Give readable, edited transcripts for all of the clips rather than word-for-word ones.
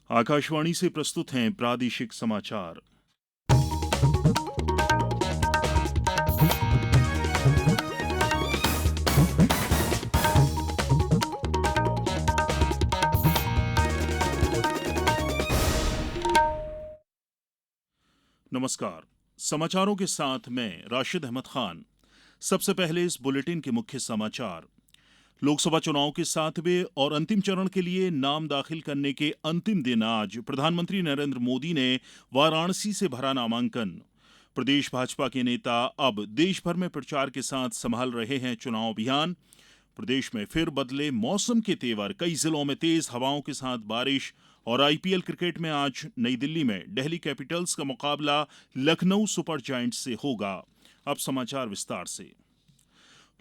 आकाशवाणी से प्रस्तुत हैं प्रादेशिक समाचार। नमस्कार। समाचारों के साथ मैं राशिद अहमद खान। सबसे पहले इस बुलेटिन के मुख्य समाचार। लोकसभा चुनाव के 7वें और अंतिम चरण के लिए नाम दाखिल करने के अंतिम दिन आज प्रधानमंत्री नरेंद्र मोदी ने वाराणसी से भरा नामांकन। प्रदेश भाजपा के नेता अब देश भर में प्रचार के साथ संभाल रहे हैं चुनाव अभियान। प्रदेश में फिर बदले मौसम के तेवर, कई जिलों में तेज हवाओं के साथ बारिश। और आईपीएल क्रिकेट में आज नई दिल्ली में दिल्ली कैपिटल्स का मुकाबला लखनऊ सुपर जायंट्स से होगा। अब समाचार विस्तार से।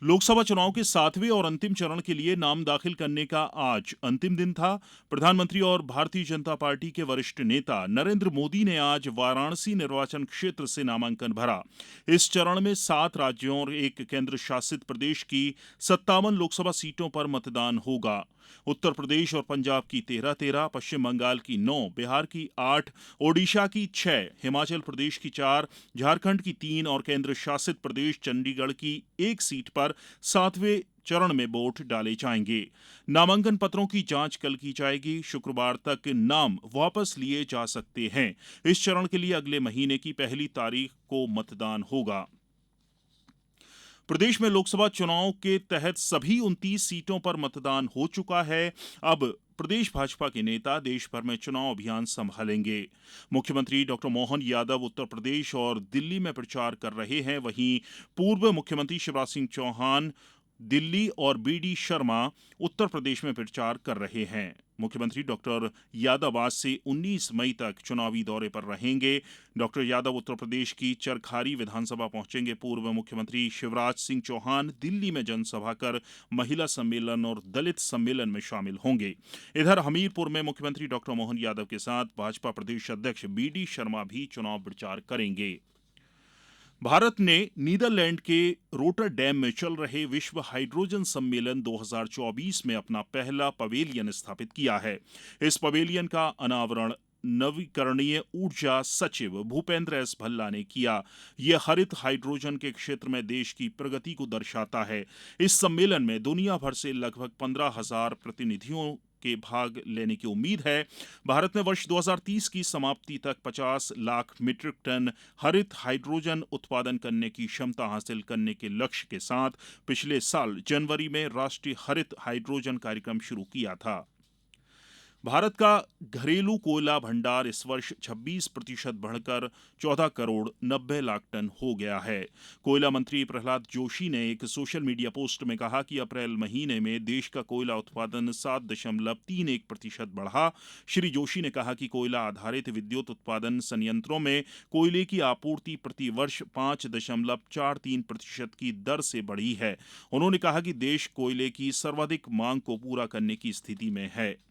लोकसभा चुनाव के 7वें और अंतिम चरण के लिए नाम दाखिल करने का आज अंतिम दिन था। प्रधानमंत्री और भारतीय जनता पार्टी के वरिष्ठ नेता नरेंद्र मोदी ने आज वाराणसी निर्वाचन क्षेत्र से नामांकन भरा। इस चरण में 7 राज्यों और एक केंद्र शासित प्रदेश की 57 लोकसभा सीटों पर मतदान होगा। उत्तर प्रदेश और पंजाब की 13-13, पश्चिम बंगाल की 9, बिहार की 8, ओडिशा की 6, हिमाचल प्रदेश की 4, झारखंड की 3 और केंद्र शासित प्रदेश चंडीगढ़ की 1 सीट पर 7वें चरण में वोट डाले जाएंगे। नामांकन पत्रों की जांच कल की जाएगी। शुक्रवार तक नाम वापस लिए जा सकते हैं। इस चरण के लिए अगले महीने की 1 तारीख को मतदान होगा। प्रदेश में लोकसभा चुनाव के तहत सभी 29 सीटों पर मतदान हो चुका है। अब प्रदेश भाजपा के नेता देश भर में चुनाव अभियान संभालेंगे। मुख्यमंत्री डॉक्टर मोहन यादव उत्तर प्रदेश और दिल्ली में प्रचार कर रहे हैं। वहीं पूर्व मुख्यमंत्री शिवराज सिंह चौहान दिल्ली और बीडी शर्मा उत्तर प्रदेश में प्रचार कर रहे हैं। मुख्यमंत्री डॉक्टर यादव आज से 19 मई तक चुनावी दौरे पर रहेंगे। डॉक्टर यादव उत्तर प्रदेश की चरखारी विधानसभा पहुंचेंगे। पूर्व मुख्यमंत्री शिवराज सिंह चौहान दिल्ली में जनसभा कर महिला सम्मेलन और दलित सम्मेलन में शामिल होंगे। इधर हमीरपुर में मुख्यमंत्री डॉक्टर मोहन यादव के साथ भाजपा प्रदेश अध्यक्ष बीडी शर्मा भी चुनाव प्रचार करेंगे। भारत ने नीदरलैंड के रोटरडैम में चल रहे विश्व हाइड्रोजन सम्मेलन 2024 में अपना पहला पवेलियन स्थापित किया है। इस पवेलियन का अनावरण नवीकरणीय ऊर्जा सचिव भूपेंद्र एस भल्ला ने किया। यह हरित हाइड्रोजन के क्षेत्र में देश की प्रगति को दर्शाता है। इस सम्मेलन में दुनिया भर से लगभग 15,000 प्रतिनिधियों के भाग लेने की उम्मीद है। भारत ने वर्ष 2030 की समाप्ति तक 50 लाख मीट्रिक टन हरित हाइड्रोजन उत्पादन करने की क्षमता हासिल करने के लक्ष्य के साथ पिछले साल जनवरी में राष्ट्रीय हरित हाइड्रोजन कार्यक्रम शुरू किया था। भारत का घरेलू कोयला भंडार इस वर्ष 26% बढ़कर 14 करोड़ 90 लाख टन हो गया है। कोयला मंत्री प्रहलाद जोशी ने एक सोशल मीडिया पोस्ट में कहा कि अप्रैल महीने में देश का कोयला उत्पादन 7.31% बढ़ा। श्री जोशी ने कहा कि कोयला आधारित विद्युत उत्पादन संयंत्रों में कोयले की आपूर्ति प्रति वर्ष 5.43% की दर से बढ़ी है। उन्होंने कहा कि देश कोयले की सर्वाधिक मांग को पूरा करने की स्थिति में है।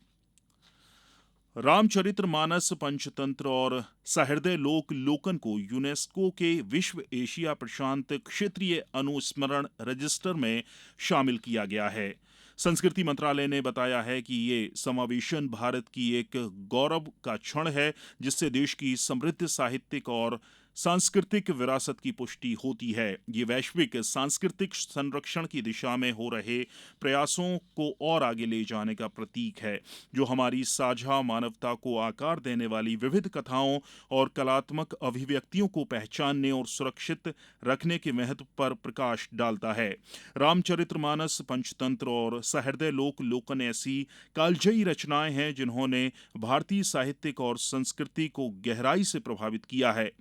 रामचरितमानस पंचतंत्र और सहृदय लोक लोकन को यूनेस्को के विश्व एशिया प्रशांत क्षेत्रीय अनुस्मरण रजिस्टर में शामिल किया गया है। संस्कृति मंत्रालय ने बताया है कि ये समावेशन भारत की एक गौरव का क्षण है, जिससे देश की समृद्ध साहित्यिक और सांस्कृतिक विरासत की पुष्टि होती है। ये वैश्विक सांस्कृतिक संरक्षण की दिशा में हो रहे प्रयासों को और आगे ले जाने का प्रतीक है, जो हमारी साझा मानवता को आकार देने वाली विविध कथाओं और कलात्मक अभिव्यक्तियों को पहचानने और सुरक्षित रखने के महत्व पर प्रकाश डालता है। रामचरितमानस पंचतंत्र और सहृदय लोक लोकन ऐसी कालजयी रचनाएं हैं जिन्होंने भारतीय साहित्यिक और संस्कृति को गहराई से प्रभावित किया है।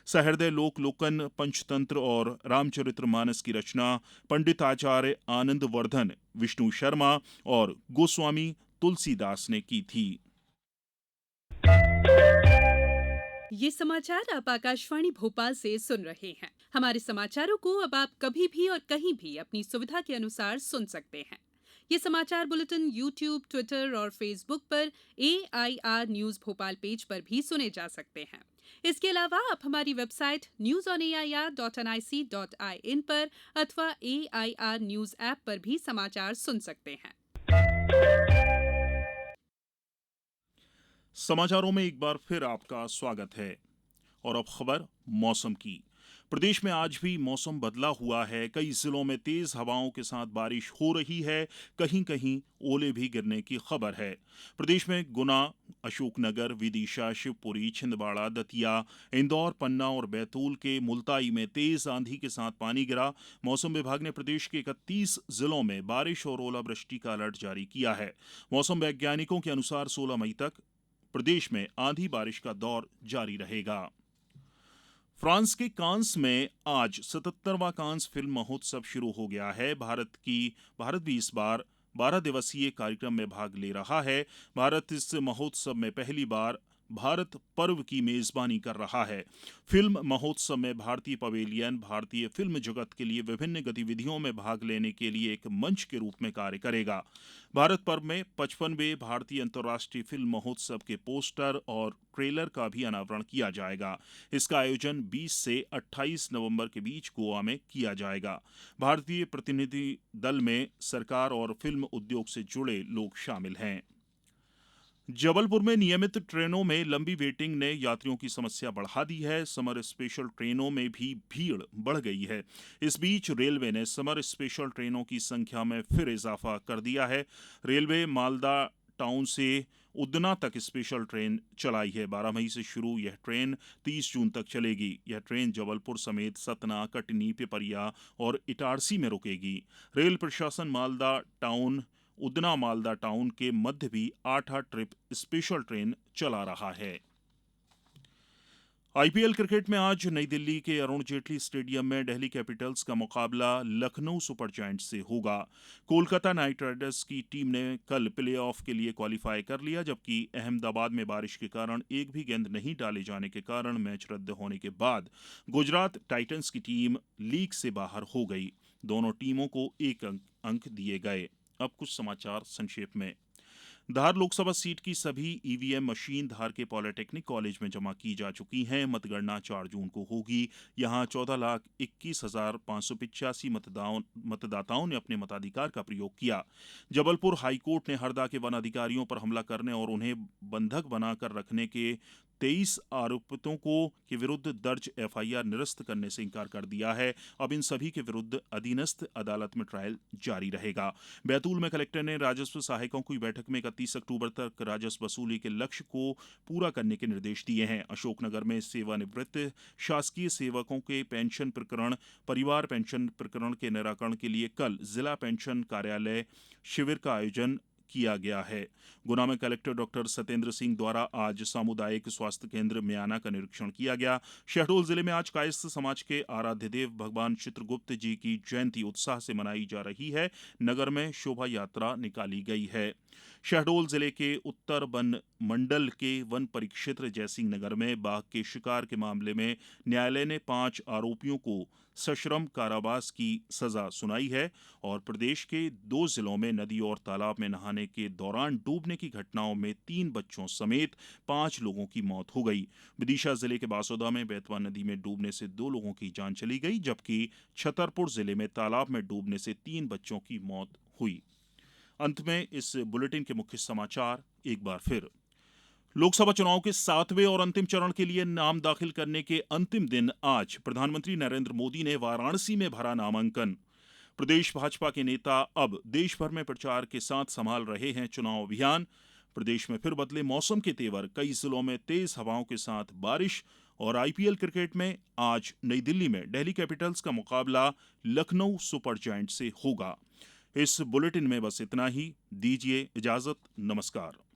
सहृदय लोक लोकन पंचतंत्र और रामचरितमानस की रचना पंडित आचार्य आनंद वर्धन, विष्णु शर्मा और गोस्वामी तुलसीदास ने की थी। ये समाचार आप आकाशवाणी भोपाल से सुन रहे हैं। हमारे समाचारों को अब आप कभी भी और कहीं भी अपनी सुविधा के अनुसार सुन सकते हैं। ये समाचार बुलेटिन YouTube, ट्विटर और फेसबुक पर AIR न्यूज भोपाल पेज पर भी सुने जा सकते हैं। इसके अलावा आप हमारी वेबसाइट newsonair.nic.in पर अथवा AIR न्यूज ऐप पर भी समाचार सुन सकते हैं। समाचारों में एक बार फिर आपका स्वागत है। और अब खबर मौसम की। प्रदेश में आज भी मौसम बदला हुआ है। कई जिलों में तेज हवाओं के साथ बारिश हो रही है। कहीं कहीं ओले भी गिरने की खबर है। प्रदेश में गुना, अशोकनगर, विदिशा, शिवपुरी, छिंदवाड़ा, दतिया, इंदौर, पन्ना और बैतूल के मुल्ताई में तेज आंधी के साथ पानी गिरा। मौसम विभाग ने प्रदेश के 31 जिलों में बारिश और ओलावृष्टि का अलर्ट जारी किया है। मौसम वैज्ञानिकों के अनुसार 16 मई तक प्रदेश में आंधी बारिश का दौर जारी रहेगा। फ्रांस के कांस में आज 77वां कांस फिल्म महोत्सव शुरू हो गया है। भारत भी इस बार 12 दिवसीय कार्यक्रम में भाग ले रहा है। भारत इस महोत्सव में पहली बार भारत पर्व की मेजबानी कर रहा है। फिल्म महोत्सव में भारतीय पवेलियन भारतीय फिल्म जगत के लिए विभिन्न गतिविधियों में भाग लेने के लिए एक मंच के रूप में कार्य करेगा। भारत पर्व में 55वें भारतीय अंतर्राष्ट्रीय फिल्म महोत्सव के पोस्टर और ट्रेलर का भी अनावरण किया जाएगा। इसका आयोजन 20 से 28 नवंबर के बीच गोवा में किया जाएगा। भारतीय प्रतिनिधि दल में सरकार और फिल्म उद्योग से जुड़े लोग शामिल हैं। जबलपुर में नियमित ट्रेनों में लंबी वेटिंग ने यात्रियों की समस्या बढ़ा दी है। समर स्पेशल ट्रेनों में भी भीड़ बढ़ गई है। इस बीच रेलवे ने समर स्पेशल ट्रेनों की संख्या में फिर इजाफा कर दिया है। रेलवे मालदा टाउन से उदना तक स्पेशल ट्रेन चलाई है। 12 मई से शुरू यह ट्रेन 30 जून तक चलेगी। यह ट्रेन जबलपुर समेत सतना, कटनी, पिपरिया और इटारसी में रुकेगी। रेल प्रशासन मालदा टाउन, उदना मालदा टाउन के मध्य भी 8-8 ट्रिप स्पेशल ट्रेन चला रहा है। आईपीएल क्रिकेट में आज नई दिल्ली के अरुण जेटली स्टेडियम में दिल्ली कैपिटल्स का मुकाबला लखनऊ सुपर जायंट्स से होगा। कोलकाता नाइट राइडर्स की टीम ने कल प्लेऑफ के लिए क्वालिफाई कर लिया, जबकि अहमदाबाद में बारिश के कारण एक भी गेंद नहीं डाले जाने के कारण मैच रद्द होने के बाद गुजरात टाइटंस की टीम लीग से बाहर हो गई। दोनों टीमों को एक अंक दिए गए। अब कुछ समाचार संक्षेप में। धार लोकसभा सीट की सभी ईवीएम मशीन धार के पॉलिटेक्निक कॉलेज में जमा की जा चुकी हैं। मतगणना 4 जून को होगी। यहां 14,21,585 मतदाताओं ने अपने मताधिकार का प्रयोग किया। जबलपुर हाईकोर्ट ने हरदा के वन अधिकारियों पर हमला करने और उन्हें बंधक बनाकर रखने के 23 आरोपितों के विरुद्ध दर्ज एफआईआर निरस्त करने से इंकार कर दिया है। अब इन सभी के विरुद्ध अधीनस्थ अदालत में ट्रायल जारी रहेगा। बैतूल में कलेक्टर ने राजस्व सहायकों की बैठक में 31 अक्टूबर तक राजस्व वसूली के लक्ष्य को पूरा करने के निर्देश दिए हैं। अशोकनगर में सेवानिवृत्त शासकीय सेवकों के पेंशन प्रकरण, परिवार पेंशन प्रकरण के निराकरण के लिए कल जिला पेंशन कार्यालय शिविर का आयोजन किया गया है। गुना में कलेक्टर डॉक्टर सत्येंद्र सिंह द्वारा आज सामुदायिक स्वास्थ्य केंद्र म्याना का निरीक्षण किया गया। शहडोल जिले में आज कायस्थ समाज के आराध्य देव भगवान चित्रगुप्त जी की जयंती उत्साह से मनाई जा रही है। नगर में शोभा यात्रा निकाली गई है। शहडोल जिले के उत्तर वन मंडल के वन परिक्षेत्र जयसिंह नगर में बाघ के शिकार के मामले में न्यायालय ने 5 आरोपियों को सश्रम कारावास की सजा सुनाई है। और प्रदेश के 2 जिलों में नदी और तालाब में नहाने के दौरान डूबने की घटनाओं में 3 बच्चों समेत 5 लोगों की मौत हो गई। विदिशा जिले के बासोदा में बेतवा नदी में डूबने से 2 लोगों की जान चली गई, जबकि छतरपुर जिले में तालाब में डूबने से 3 बच्चों की मौत हुई। अंत में इस बुलेटिन के मुख्य समाचार एक बार फिर। लोकसभा चुनाव के 7वें और अंतिम चरण के लिए नाम दाखिल करने के अंतिम दिन आज प्रधानमंत्री नरेंद्र मोदी ने वाराणसी में भरा नामांकन। प्रदेश भाजपा के नेता अब देश भर में प्रचार के साथ संभाल रहे हैं चुनाव अभियान। प्रदेश में फिर बदले मौसम के तेवर, कई जिलों में तेज हवाओं के साथ बारिश। और आईपीएल क्रिकेट में आज नई दिल्ली में दिल्ली कैपिटल्स का मुकाबला लखनऊ सुपर जायंट्स से होगा। इस बुलेटिन में बस इतना ही। दीजिए इजाजत। नमस्कार।